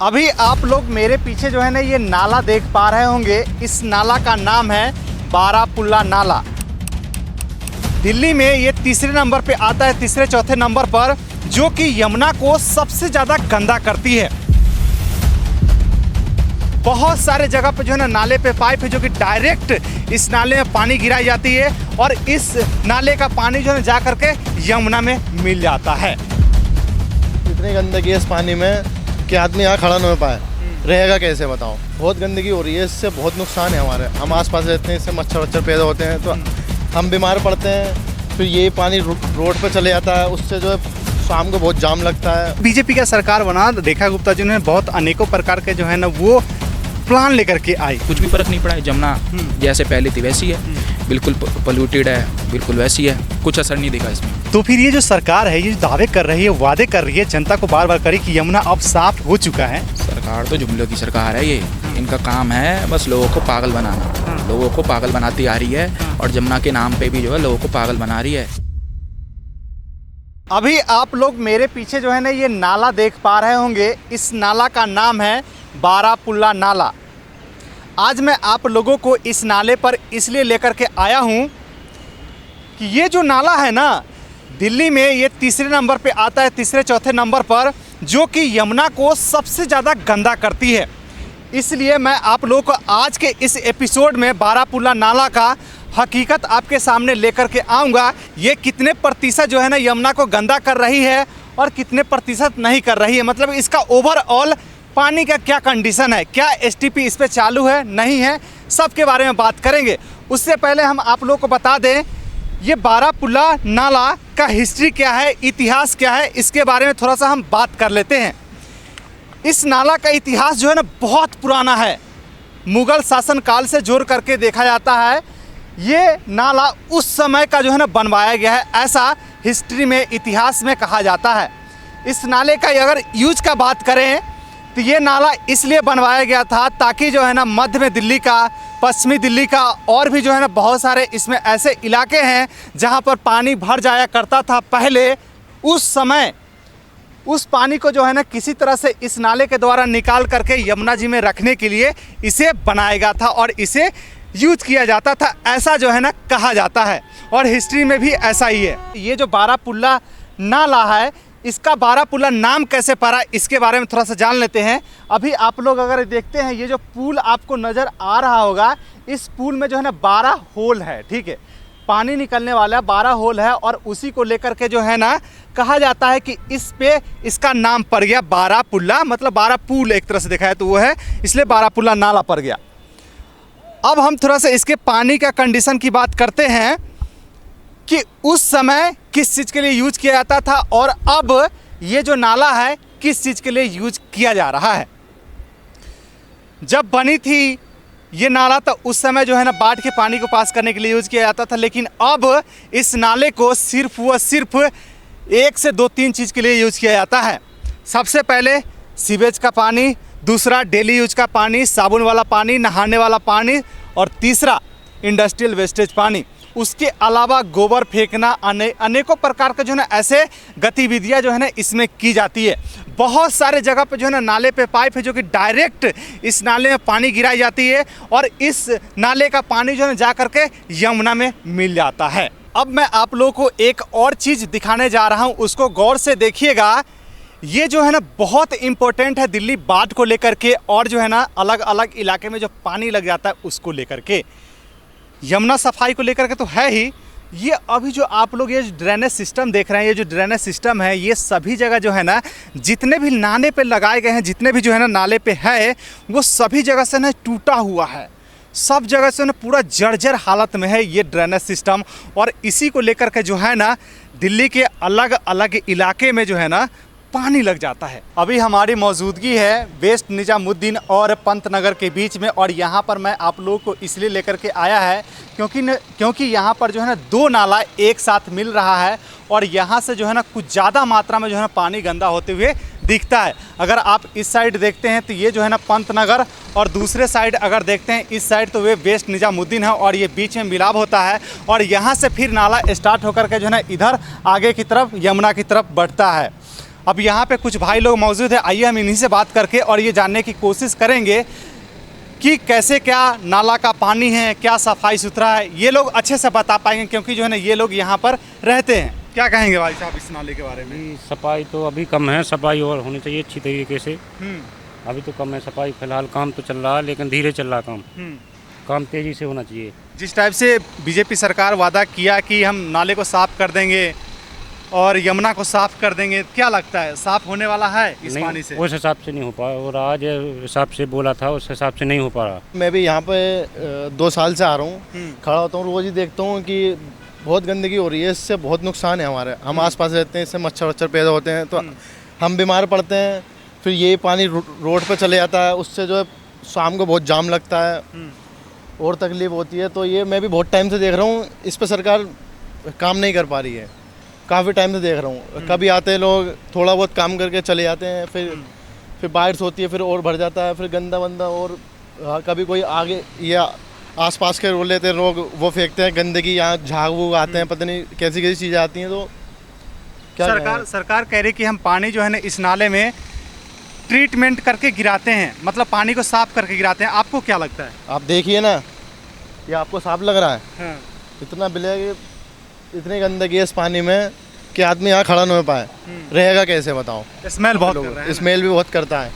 अभी आप लोग मेरे पीछे जो है ना ये नाला देख पा रहे होंगे। इस नाला का नाम है बारापुल्ला नाला। दिल्ली में ये तीसरे नंबर पे आता है, तीसरे चौथे नंबर पर, जो कि यमुना को सबसे ज़्यादा गंदा करती है। बहुत सारे जगह पे जो है ना नाले पे पाइप है जो कि डायरेक्ट इस नाले में पानी गिराई जाती है और इस नाले का पानी जो है जा करके यमुना में मिल जाता है। इतनी गंदगी है इस पानी में कि आदमी यहाँ खड़ा नहीं हो पाए, रहेगा कैसे बताओ। बहुत गंदगी हो रही है, इससे बहुत नुकसान है हमारे। हम आसपास रहते हैं, इससे मच्छर वच्छर पैदा होते हैं तो हम बीमार पड़ते हैं। फिर ये पानी रोड पर चले जाता है, उससे जो है शाम को बहुत जाम लगता है। बीजेपी का सरकार बना, रेखा गुप्ता जी ने बहुत अनेकों प्रकार के जो है ना वो प्लान लेकर के आई। कुछ भी फर्क नहीं पड़ा है। जमुना जैसे पहले थी वैसी है, बिल्कुल पोल्यूटेड है, बिल्कुल वैसी है, कुछ असर नहीं दिखा इसमें। तो फिर ये जो सरकार है ये दावे कर रही है, वादे कर रही है, जनता को बार बार करी कि यमुना अब साफ हो चुका है। सरकार तो जुमलों की सरकार है। ये इनका काम है बस लोगों को पागल बनाना, लोगों को पागल बनाती आ रही है और जमुना के नाम पे भी जो है लोगों को पागल बना रही है। अभी आप लोग मेरे पीछे जो है ना ये नाला देख पा रहे होंगे। इस नाला का नाम है बारापुल्ला नाला। आज मैं आप लोगों को इस नाले पर इसलिए लेकर के आया हूँ कि ये जो नाला है ना दिल्ली में ये तीसरे नंबर पे आता है, तीसरे चौथे नंबर पर, जो कि यमुना को सबसे ज़्यादा गंदा करती है। इसलिए मैं आप लोगों को आज के इस एपिसोड में बारापुल्ला नाला का हकीकत आपके सामने लेकर के आऊँगा। ये कितने प्रतिशत जो है ना यमुना को गंदा कर रही है और कितने प्रतिशत नहीं कर रही है, मतलब इसका ओवरऑल पानी का क्या कंडीशन है, क्या एसटीपी इस पर चालू है नहीं है, सब के बारे में बात करेंगे। उससे पहले हम आप लोगों को बता दें ये बारापुल्ला नाला का हिस्ट्री क्या है, इतिहास क्या है, इसके बारे में थोड़ा सा हम बात कर लेते हैं। इस नाला का इतिहास जो है ना बहुत पुराना है। मुग़ल शासन काल से जोड़ करके देखा जाता है। ये नाला उस समय का जो है ना बनवाया गया है, ऐसा हिस्ट्री में, इतिहास में कहा जाता है। इस नाले का अगर यूज का बात करें तो ये नाला इसलिए बनवाया गया था ताकि जो है ना मध्य में दिल्ली का, पश्चिमी दिल्ली का और भी जो है ना बहुत सारे इसमें ऐसे इलाके हैं जहाँ पर पानी भर जाया करता था पहले। उस समय उस पानी को जो है ना किसी तरह से इस नाले के द्वारा निकाल करके यमुना जी में रखने के लिए इसे बनाया गया था और इसे यूज किया जाता था, ऐसा जो है ना कहा जाता है और हिस्ट्री में भी ऐसा ही है। ये जो बारापुल्ला नाला है, इसका बारापुल्ला नाम कैसे पड़ा इसके बारे में थोड़ा सा जान लेते हैं। अभी आप लोग अगर देखते हैं ये जो पुल आपको नज़र आ रहा होगा, इस पुल में जो है ना 12 होल है, ठीक है, पानी निकलने वाला 12 होल है और उसी को लेकर के जो है ना कहा जाता है कि इस पे इसका नाम पड़ गया बारापुल्ला, मतलब 12 पुल एक तरह से देखा है तो वो है, इसलिए बारापुल्ला नाला पड़ गया। अब हम थोड़ा सा इसके पानी का कंडीशन की बात करते हैं कि उस समय किस चीज़ के लिए यूज किया जाता था और अब ये जो नाला है किस चीज़ के लिए यूज किया जा रहा है। जब बनी थी ये नाला तो उस समय जो है ना बाढ़ के पानी को पास करने के लिए यूज किया जाता था, लेकिन अब इस नाले को सिर्फ व सिर्फ 1 से 2-3 चीज़ के लिए यूज किया जाता है। सबसे पहले सीवेज का पानी, दूसरा डेली यूज का पानी, साबुन वाला पानी, नहाने वाला पानी, और तीसरा इंडस्ट्रियल वेस्टेज पानी। उसके अलावा गोबर फेंकना, अनेकों प्रकार के जो है ना ऐसे गतिविधियां जो है ना इसमें की जाती है। बहुत सारे जगह पे जो है ना नाले पे पाइप है जो कि डायरेक्ट इस नाले में पानी गिराई जाती है और इस नाले का पानी जो है ना जा करके यमुना में मिल जाता है। अब मैं आप लोगों को एक और चीज़ दिखाने जा रहा हूँ, उसको गौर से देखिएगा। ये जो है ना बहुत इम्पोर्टेंट है दिल्ली बाढ़ को लेकर के और जो है ना अलग अलग इलाके में जो पानी लग जाता है उसको लेकर के। यमुना सफाई को लेकर के तो है ही, ये अभी जो आप लोग ये ड्रेनेज सिस्टम देख रहे हैं, ये जो ड्रेनेज सिस्टम है ये सभी जगह जो है ना जितने भी नाले पे लगाए गए हैं, जितने भी जो है ना नाले पे है, वो सभी जगह से ना टूटा हुआ है। सब जगह से ना पूरा जर्जर हालत में है ये ड्रेनेज सिस्टम और इसी को लेकर के जो है ना दिल्ली के अलग अलग इलाके में जो है ना पानी लग जाता है। अभी हमारी मौजूदगी है वेस्ट निजामुद्दीन और पंत नगर के बीच में और यहाँ पर मैं आप लोगों को इसलिए लेकर के आया है क्योंकि यहाँ पर जो है ना 2 नाला एक साथ मिल रहा है और यहाँ से जो है ना कुछ ज़्यादा मात्रा में जो है ना पानी गंदा होते हुए दिखता है। अगर आप इस साइड देखते हैं तो ये जो है ना पंत नगर और दूसरे साइड अगर देखते हैं इस साइड तो वे वेस्ट निजामुद्दीन है और ये बीच में मिलाप होता है और यहाँ से फिर नाला स्टार्ट होकर के जो है ना इधर आगे की तरफ यमुना की तरफ बढ़ता है। अब यहाँ पे कुछ भाई लोग मौजूद है, आइए हम इन्हीं से बात करके और ये जानने की कोशिश करेंगे कि कैसे क्या नाला का पानी है, क्या सफाई सुथरा है। ये लोग अच्छे से बता पाएंगे क्योंकि जो है ना ये लोग यहाँ पर रहते हैं। क्या कहेंगे भाई साहब इस नाले के बारे में? सफाई तो अभी कम है, सफाई और होनी चाहिए अच्छी तरीके से। अभी तो कम है सफाई, फिलहाल काम तो चल रहा है लेकिन धीरे चल रहा काम तेज़ी से होना चाहिए। जिस टाइप से बीजेपी सरकार वादा किया कि हम नाले को साफ कर देंगे और यमुना को साफ कर देंगे, क्या लगता है साफ होने वाला है इस पानी से? उस हिसाब से नहीं हो पा रहा, और आज हिसाब से बोला था उस हिसाब से नहीं हो पा रहा। मैं भी यहाँ पे 2 साल से आ रहा हूँ, खड़ा होता हूँ, रोज़ ही देखता हूँ कि बहुत गंदगी हो रही है। इससे बहुत नुकसान है हमारे, हम आसपास रहते हैं, इससे मच्छर वच्छर पैदा होते हैं तो हम बीमार पड़ते हैं। फिर ये पानी रोड पे चले जाता है, उससे जो है शाम को बहुत जाम लगता है और तकलीफ होती है। तो ये मैं भी बहुत टाइम से देख रहा हूँ, इस पर सरकार काम नहीं कर पा रही है। काफ़ी टाइम से देख रहा हूँ, कभी आते हैं लोग, थोड़ा बहुत काम करके चले जाते हैं, फिर बारिश होती है, फिर और भर जाता है, फिर गंदा वंदा। और कभी कोई आगे या आसपास के रोल लेते हैं लोग, वो फेंकते हैं गंदगी, यहाँ झाग वूग आते हैं, पता नहीं कैसी कैसी चीज़ें आती हैं। तो क्या सरकार कह रही कि हम पानी जो है ना इस नाले में ट्रीटमेंट करके गिराते हैं, मतलब पानी को साफ करके गिराते हैं। आपको क्या लगता है? आप देखिए ना, ये आपको साफ लग रहा है? हाँ। इतना ब्लैक, इतनी गंदगी है इस पानी में कि आदमी यहाँ खड़ा नहीं हो पाए, रहेगा कैसे बताओ? स्मेल बहुत कर रहा है। स्मेल भी बहुत करता है।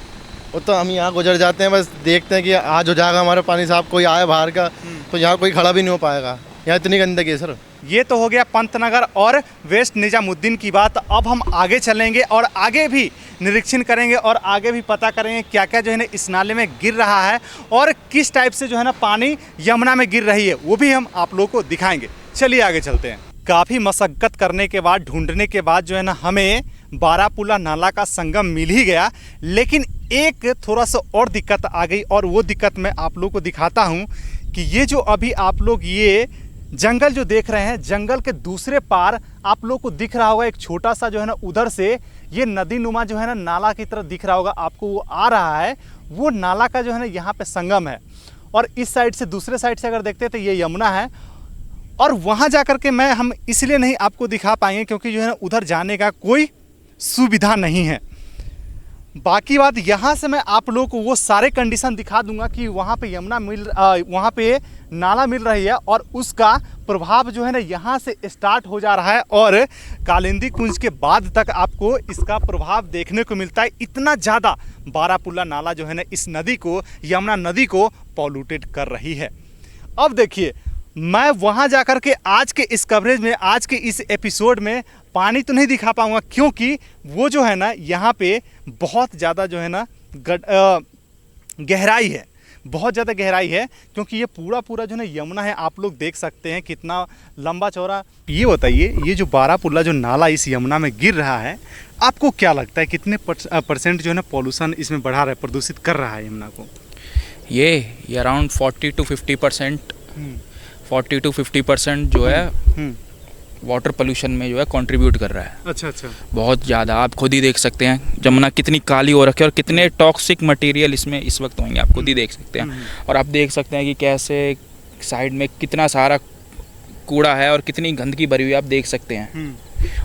वो तो हम यहाँ गुजर जाते हैं, बस देखते हैं कि आज हो जाएगा हमारा पानी साफ, कोई आए बाहर का तो यहाँ कोई खड़ा भी नहीं हो पाएगा, यहाँ इतनी गंदगी है सर। ये तो हो गया पंतनगर और वेस्ट निजामुद्दीन की बात। अब हम आगे चलेंगे और आगे भी निरीक्षण करेंगे और आगे भी पता करेंगे क्या क्या जो है ना इस नाले में गिर रहा है और किस टाइप से जो है ना पानी यमुना में गिर रही है, वो भी हम आप लोगों को दिखाएंगे। चलिए आगे चलते हैं। काफ़ी मशक्क़त करने के बाद, ढूंढने के बाद जो है ना हमें बारापुला नाला का संगम मिल ही गया, लेकिन एक थोड़ा सा और दिक्कत आ गई और वो दिक्कत मैं आप लोगों को दिखाता हूँ कि ये जो अभी आप लोग ये जंगल जो देख रहे हैं, जंगल के दूसरे पार आप लोग को दिख रहा होगा एक छोटा सा जो है ना उधर से ये नदी नुमा जो है ना नाला की तरफ दिख रहा होगा आपको, वो आ रहा है, वो नाला का जो है ना यहाँ पे संगम है। और इस साइड से, दूसरे साइड से अगर देखते हैं तो ये यमुना है। और वहाँ जा कर के हम इसलिए नहीं आपको दिखा पाएंगे क्योंकि जो है ना उधर जाने का कोई सुविधा नहीं है। बाकी बात यहाँ से मैं आप लोगों को वो सारे कंडीशन दिखा दूंगा कि वहाँ पे यमुना वहाँ पे नाला मिल रही है और उसका प्रभाव जो है ना यहाँ से स्टार्ट हो जा रहा है और कालिंदी कुंज के बाद तक आपको इसका प्रभाव देखने को मिलता है। इतना ज़्यादा बारापुला नाला जो है ना इस नदी को, यमुना नदी को पॉल्यूटेड कर रही है। अब देखिए, मैं वहाँ जा कर के आज के इस कवरेज में, आज के इस एपिसोड में पानी तो नहीं दिखा पाऊँगा क्योंकि वो जो है ना यहाँ पे बहुत ज़्यादा जो है ना गहराई है, बहुत ज़्यादा गहराई है क्योंकि ये पूरा जो है ना यमुना है। आप लोग देख सकते हैं कितना लंबा चौड़ा। ये बताइए, ये जो बारापुला जो नाला इस यमुना में गिर रहा है, आपको क्या लगता है कितने परसेंट जो है ना पॉल्यूशन इसमें बढ़ा रहा है, प्रदूषित कर रहा है यमुना को? ये अराउंड 40 to 50% जो है वाटर पोल्यूशन में जो है कंट्रीब्यूट कर रहा है। अच्छा। बहुत ज़्यादा। आप खुद ही देख सकते हैं जमुना कितनी काली हो रखी है और कितने टॉक्सिक मटेरियल इसमें इस वक्त होंगे, आप खुद ही देख सकते हैं। और आप देख सकते हैं कि कैसे साइड में कितना सारा कूड़ा है और कितनी गंदगी भरी हुई, आप देख सकते हैं।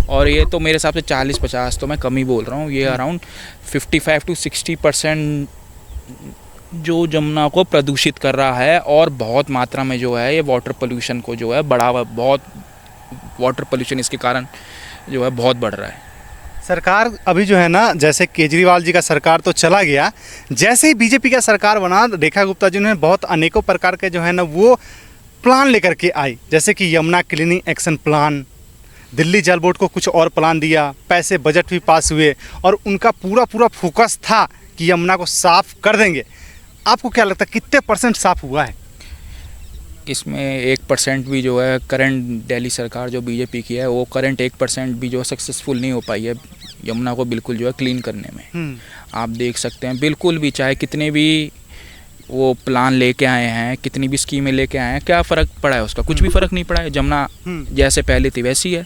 और ये तो मेरे हिसाब से 40-50 तो मैं कम ही बोल रहा हूँ, ये अराउंड 55 to 60% जो जमुना को प्रदूषित कर रहा है और बहुत मात्रा में जो है ये वाटर पोल्यूशन को जो है बढ़ावा, बहुत वाटर पोल्यूशन इसके कारण जो है बहुत बढ़ रहा है। सरकार अभी जो है ना, जैसे केजरीवाल जी का सरकार तो चला गया, जैसे ही बीजेपी का सरकार बना, रेखा गुप्ता जी ने बहुत अनेकों प्रकार के जो है ना वो प्लान लेकर के आई, जैसे कि Yamuna cleaning action plan, Delhi जल बोर्ड को कुछ और प्लान दिया, पैसे बजट भी पास हुए और उनका पूरा फोकस था कि यमुना को साफ कर देंगे। आपको क्या लगता है कितने परसेंट साफ हुआ है? इसमें 1% भी जो है करंट दिल्ली सरकार जो बीजेपी की है, वो करंट 1% भी जो सक्सेसफुल नहीं हो पाई है यमुना को बिल्कुल जो है क्लीन करने में। आप देख सकते हैं बिल्कुल भी, चाहे कितने भी वो प्लान लेके आए हैं, कितनी भी स्कीमें लेके आए हैं, क्या फ़र्क पड़ा है उसका? कुछ भी फ़र्क नहीं पड़ा है। जमुना जैसे पहले थी वैसी है,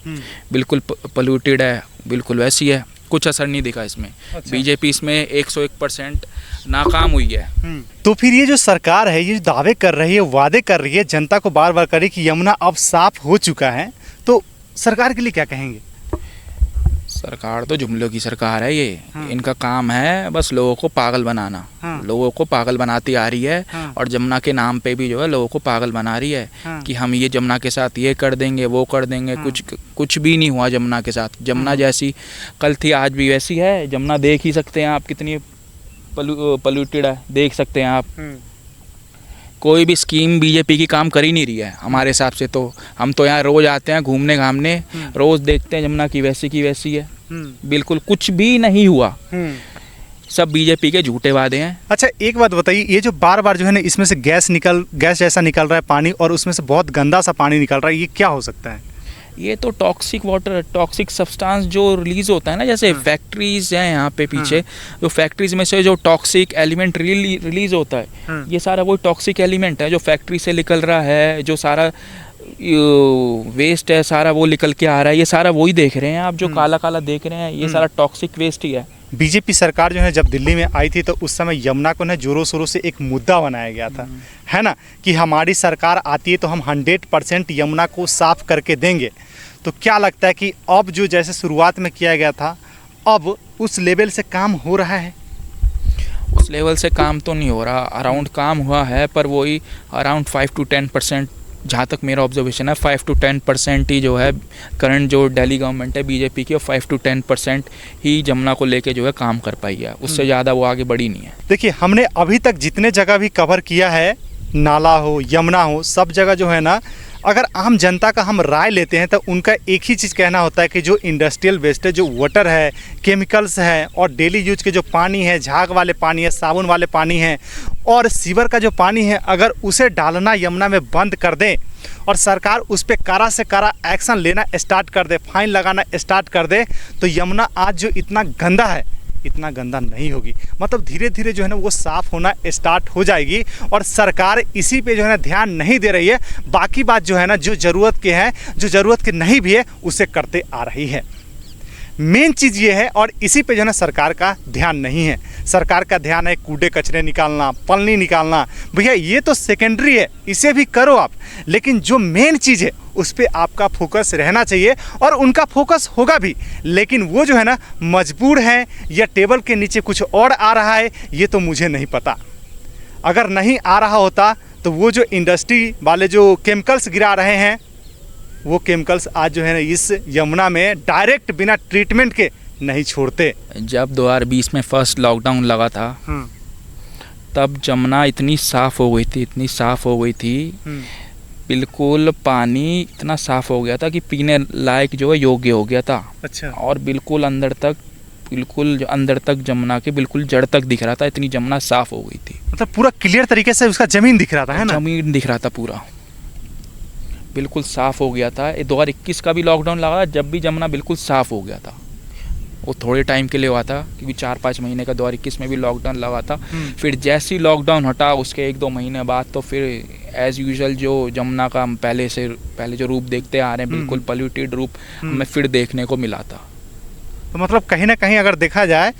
बिल्कुल पोल्यूटेड है, बिल्कुल वैसी है, कुछ असर नहीं दिखा इसमें। अच्छा। बीजेपी इसमें 101% नाकाम हुई है। तो फिर ये जो सरकार है, ये दावे कर रही है, वादे कर रही है, जनता को बार बार करे कि यमुना अब साफ हो चुका है, तो सरकार के लिए क्या कहेंगे? सरकार तो जुमलों की सरकार है ये। इनका काम है बस लोगों को पागल बनाना। लोगों को पागल बनाती आ रही है और जमुना के नाम पे भी जो है लोगों को पागल बना रही है कि हम ये जमुना के साथ ये कर देंगे वो कर देंगे। कुछ भी नहीं हुआ जमुना के साथ। जमुना जैसी कल थी आज भी वैसी है। जमुना देख ही सकते हैं आप कितनी पॉल्यूटेड है, देख सकते हैं आप। कोई भी स्कीम बीजेपी की काम कर ही नहीं रही है हमारे हिसाब से। तो हम तो यहाँ रोज आते हैं घूमने घामने, रोज देखते हैं जमुना की वैसी है। बिल्कुल कुछ भी नहीं हुआ, सब बीजेपी के झूठे वादे हैं। अच्छा एक बात बताइए, ये जो बार बार जो है ना इसमें से गैस जैसा निकल रहा है पानी, और उसमें से बहुत गंदा सा पानी निकल रहा है, ये क्या हो सकता है? ये तो टॉक्सिक वाटर, टॉक्सिक सब्सटेंस जो रिलीज़ होता है ना, जैसे फैक्ट्रीज हैं यहाँ पे पीछे, जो फैक्ट्रीज में से जो टॉक्सिक एलिमेंट रिलीज़ होता है, ये सारा वो टॉक्सिक एलिमेंट है जो फैक्ट्री से निकल रहा है। जो सारा वेस्ट है सारा वो निकल के आ रहा है। ये सारा वही देख रहे हैं आप, जो काला काला देख रहे हैं, ये सारा टॉक्सिक वेस्ट ही है। बीजेपी सरकार जो है जब दिल्ली में आई थी तो उस समय यमुना को ना जोरों शोरों से एक मुद्दा बनाया गया था, है ना, कि हमारी सरकार आती है तो हम 100% यमुना को साफ करके देंगे। तो क्या लगता है कि अब जो जैसे शुरुआत में किया गया था, अब उस लेवल से काम हो रहा है? उस लेवल से काम तो नहीं हो रहा, अराउंड काम हुआ है, पर वही अराउंड 5 to 10%, जहाँ तक मेरा ऑब्जर्वेशन है 5 to 10% ही जो है करंट जो दिल्ली गवर्नमेंट है बीजेपी की, 5 to 10% ही जमुना को लेके जो है काम कर पाई है। उससे ज़्यादा वो आगे बढ़ी नहीं है। देखिए हमने अभी तक जितने जगह भी कवर किया है, नाला हो यमुना हो, सब जगह जो है ना, अगर आम जनता का हम राय लेते हैं तो उनका एक ही चीज़ कहना होता है कि जो इंडस्ट्रियल वेस्ट है, जो वाटर है, केमिकल्स है, और डेली यूज के जो पानी है, झाग वाले पानी है, साबुन वाले पानी है, और सीवर का जो पानी है, अगर उसे डालना यमुना में बंद कर दें और सरकार उस पर कड़ा से कड़ा एक्शन लेना स्टार्ट कर दे, फाइन लगाना स्टार्ट कर दे, तो यमुना आज जो इतना गंदा है इतना गंदा नहीं होगी। मतलब धीरे धीरे जो है ना वो साफ़ होना स्टार्ट हो जाएगी। और सरकार इसी पे जो है ना ध्यान नहीं दे रही है। बाकी बात जो है ना, जो ज़रूरत के हैं, जो ज़रूरत के नहीं भी है, उसे करते आ रही है। मेन चीज़ ये है, और इसी पे जो है ना सरकार का ध्यान नहीं है। सरकार का ध्यान है कूड़े कचरे निकालना, पलनी निकालना। भैया ये तो सेकेंडरी है, इसे भी करो आप, लेकिन जो मेन चीज़ है उस पर आपका फोकस रहना चाहिए, और उनका फोकस होगा भी। लेकिन वो जो है ना मजबूर है या टेबल के नीचे कुछ और आ रहा है, ये तो मुझे नहीं पता। अगर नहीं आ रहा होता तो वो जो इंडस्ट्री वाले जो केमिकल्स गिरा रहे हैं, वो केमिकल्स आज जो है ना इस यमुना में डायरेक्ट बिना ट्रीटमेंट के नहीं छोड़ते। जब 2020 में फर्स्ट लॉकडाउन लगा था तब जमुना इतनी साफ़ हो गई थी, इतनी साफ़ हो गई थी, बिल्कुल पानी इतना साफ़ हो गया था कि पीने लायक जो है योग्य हो गया था। अच्छा। और बिल्कुल अंदर तक जमुना के बिल्कुल जड़ तक दिख रहा था, इतनी जमुना साफ़ हो गई थी। मतलब पूरा क्लियर तरीके से उसका ज़मीन दिख रहा था, है ना? ज़मीन दिख रहा था, पूरा बिल्कुल साफ़ हो गया था। 2021 का भी लॉकडाउन लगा जब भी जमुना बिल्कुल साफ़ हो गया था। वो थोड़े टाइम के लिए हुआ था क्योंकि 4-5 महीने का 2021 में भी लॉकडाउन लगा था। फिर जैसे ही लॉकडाउन हटा उसके 1-2 महीने बाद तो फिर एज़ यूजुअल जो जमुना का हम पहले जो रूप देखते आ रहे हैं, बिल्कुल पोल्यूटेड रूप हमें फिर देखने को मिला था। तो मतलब कहीं ना कहीं अगर देखा जाए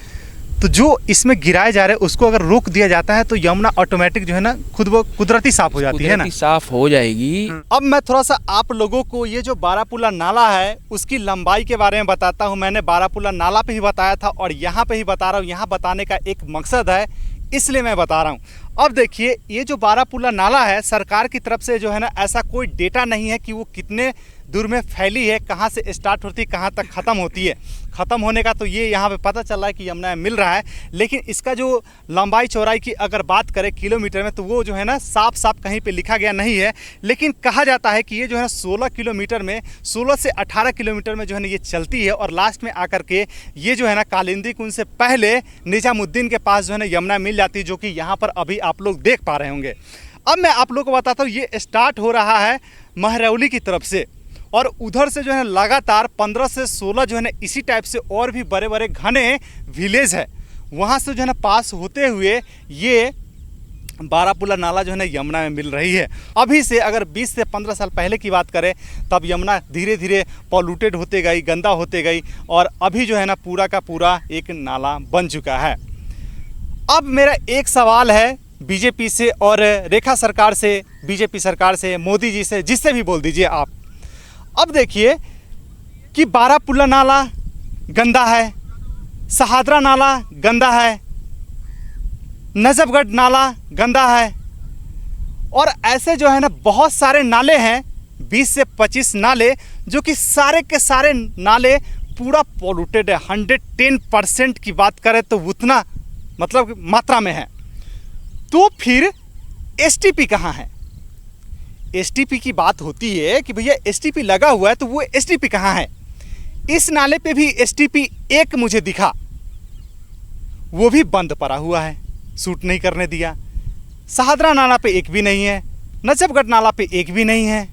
तो जो इसमें गिराए जा रहे हैं उसको अगर रोक दिया जाता है तो यमुना ऑटोमेटिक जो है ना खुद वो कुदरती साफ हो जाती है ना, साफ हो जाएगी। अब मैं थोड़ा सा आप लोगों को ये जो बारापुला नाला है उसकी लंबाई के बारे में बताता हूँ। मैंने बारापुला नाला पे ही बताया था और यहाँ पे ही बता रहा हूँ। यहाँ बताने का एक मकसद है, इसलिए मैं बता रहा हूँ। अब देखिए ये जो बारापुला नाला है, सरकार की तरफ से जो है ना ऐसा कोई डेटा नहीं है कि वो कितने दूर में फैली है, कहाँ से स्टार्ट होती है, कहाँ तक ख़त्म होती है। ख़त्म होने का तो ये यहाँ पे पता चल रहा है कि यमुना में मिल रहा है, लेकिन इसका जो लंबाई चौड़ाई की अगर बात करें किलोमीटर में तो वो जो है ना साफ साफ कहीं पे लिखा गया नहीं है। लेकिन कहा जाता है कि ये जो है ना 16 किलोमीटर में, 16 से 18 किलोमीटर में जो है ना ये चलती है और लास्ट में आकर के ये जो है ना कालिंदी कुंज से पहले निजामुद्दीन के पास जो है ना यमुना मिल जाती है, जो कि यहाँ पर अभी आप लोग देख पा रहे होंगे। अब मैं आप लोग को बताता हूँ, ये स्टार्ट हो रहा है महरौली की तरफ से और उधर से जो है लगातार 15 से 16 जो है ना इसी टाइप से और भी बड़े बड़े घने विलेज है, वहाँ से जो है ना पास होते हुए ये बारापुला नाला जो है ना यमुना में मिल रही है। अभी से अगर 20 से 15 साल पहले की बात करें तब यमुना धीरे धीरे पॉल्यूटेड होते गई, गंदा होते गई और अभी जो है ना पूरा का पूरा एक नाला बन चुका है। अब मेरा एक सवाल है बीजेपी से और रेखा सरकार से, बीजेपी सरकार से, मोदी जी से, जिससे भी बोल दीजिए आप। अब देखिए कि बारापुला नाला गंदा है, सहादरा नाला गंदा है, नजफगढ़ नाला गंदा है, और ऐसे जो है ना बहुत सारे नाले हैं, 20 से 25 नाले, जो कि सारे के सारे नाले पूरा पॉल्यूटेड है। 110% की बात करें तो उतना मतलब मात्रा में है। तो फिर एसटीपी कहाँ है? एसटीपी की बात होती है कि भैया एसटीपी लगा हुआ है, तो वो एसटीपी कहाँ है? इस नाले पे भी एसटीपी एक मुझे दिखा, वो भी बंद पड़ा हुआ है, शूट नहीं करने दिया। सहादरा नाला पे एक भी नहीं है, नजफगढ़ नाला पे एक भी नहीं है।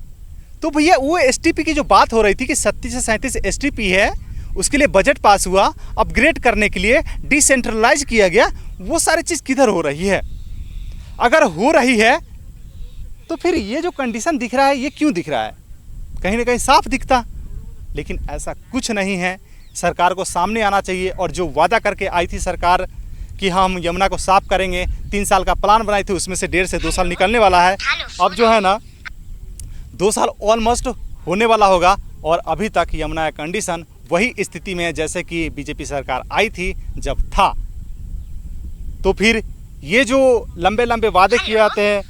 तो भैया वो एसटीपी की जो बात हो रही थी कि 37 से 37 एसटीपी है, उसके लिए बजट पास हुआ, अपग्रेड करने के लिए डिसेंट्रलाइज किया गया, वो सारी चीज़ किधर हो रही है? अगर हो रही है तो फिर ये जो कंडीशन दिख रहा है ये क्यों दिख रहा है? कहीं ना कहीं साफ दिखता, लेकिन ऐसा कुछ नहीं है। सरकार को सामने आना चाहिए, और जो वादा करके आई थी सरकार कि हम यमुना को साफ करेंगे, 3 साल का प्लान बनाई थी, उसमें से 1.5 से 2 साल निकलने वाला है। अब जो है ना 2 साल ऑलमोस्ट होने वाला होगा, और अभी तक यमुना का कंडीशन वही स्थिति में है जैसे कि बीजेपी सरकार आई थी जब था। तो फिर ये जो लंबे लंबे वादे किए जाते हैं,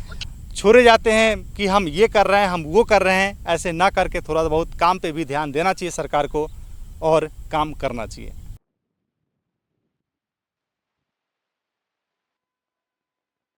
छोड़े जाते हैं कि हम ये कर रहे हैं, हम वो कर रहे हैं, ऐसे ना करके थोड़ा बहुत काम पे भी ध्यान देना चाहिए सरकार को, और काम करना चाहिए।